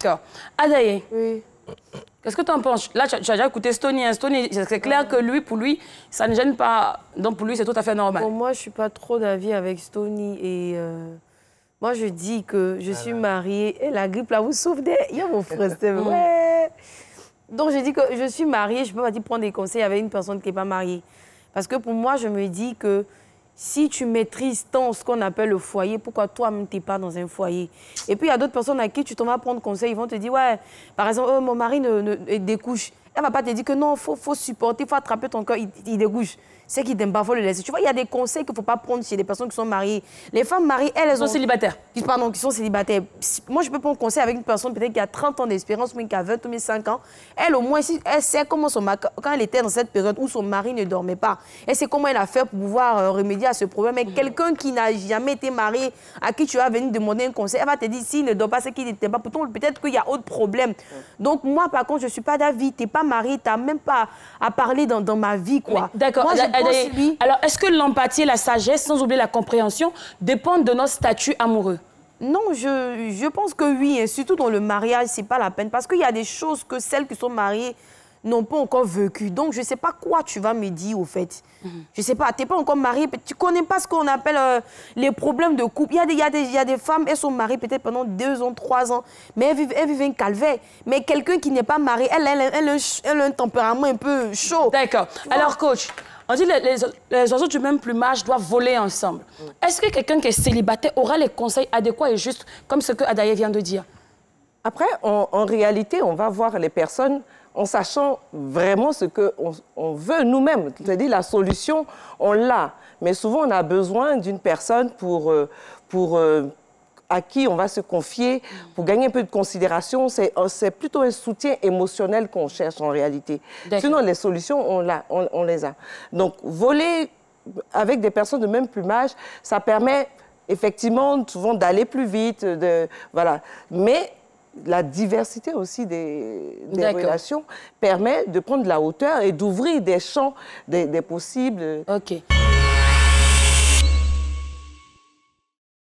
D'accord. Adaye, oui. Qu'est-ce que tu en penses? Là, tu as déjà écouté Stony. Hein. Stony, c'est clair que pour lui, ça ne gêne pas. Donc pour lui, c'est tout à fait normal. Pour moi, je ne suis pas trop d'avis avec Stony. Et moi, je dis que je suis mariée. Et la grippe, là, vous souffrez. Il y a mon frère, c'est vrai. Donc, je dis que je suis mariée. Je ne peux pas dire prendre des conseils avec une personne qui n'est pas mariée. Parce que pour moi, je me dis que si tu maîtrises tant ce qu'on appelle le foyer, pourquoi toi-même, tu n'es pas dans un foyer? Et puis, il y a d'autres personnes à qui tu t'en vas prendre conseil. Ils vont te dire, ouais, par exemple, oh, mon mari découche. Elle ne va pas te dire que non, il faut supporter, il faut attraper ton cœur, il découche. C'est qui t'aime pas, il faut le laisser. Tu vois, il y a des conseils qu'il ne faut pas prendre chez des personnes qui sont mariées. Les femmes mariées, elles sont célibataires. Pardon, qui sont célibataires. Moi, je peux prendre conseil avec une personne peut-être qui a 30 ans d'expérience, mais qui a 20 ou 5 ans. Elle, au moins, elle sait comment quand elle était dans cette période où son mari ne dormait pas, elle sait comment elle a fait pour pouvoir remédier à ce problème. Mais quelqu'un qui n'a jamais été marié, à qui tu vas venir demander un conseil, elle va te dire, s'il ne dort pas, c'est qu'il n'était pas. Pourtant, peut-être qu'il y a autre problème. Donc, moi, par contre, je ne suis pas d'avis. Tu n'es pas marié, tu n'as même pas à parler dans ma vie, quoi. D'accord. Alors, est-ce que l'empathie, la sagesse, sans oublier la compréhension, dépendent de notre statut amoureux? Non, je pense que oui, et surtout dans le mariage, c'est pas la peine. Parce qu'il y a des choses que celles qui sont mariées n'ont pas encore vécues. Donc, je ne sais pas quoi tu vas me dire, au fait. Je ne sais pas, tu n'es pas encore mariée, tu ne connais pas ce qu'on appelle les problèmes de couple. Il y a des femmes, elles sont mariées peut-être pendant 2 ans, 3 ans, mais elles vivent un calvaire. Mais quelqu'un qui n'est pas marié, elle a un tempérament un peu chaud. D'accord. Alors, coach, on dit que les oiseaux du même plumage doivent voler ensemble. Est-ce que quelqu'un qui est célibataire aura les conseils adéquats et justes, comme ce que Adaye vient de dire? Après, en réalité, on va voir les personnes en sachant vraiment ce qu'on veut nous-mêmes. C'est-à-dire la solution, on l'a. Mais souvent, on a besoin d'une personne à qui on va se confier pour gagner un peu de considération. C'est plutôt un soutien émotionnel qu'on cherche en réalité. Sinon, les solutions, on les a. Donc, voler avec des personnes de même plumage, ça permet effectivement souvent d'aller plus vite. Voilà. Mais la diversité aussi des relations permet de prendre de la hauteur et d'ouvrir des champs des possibles. OK.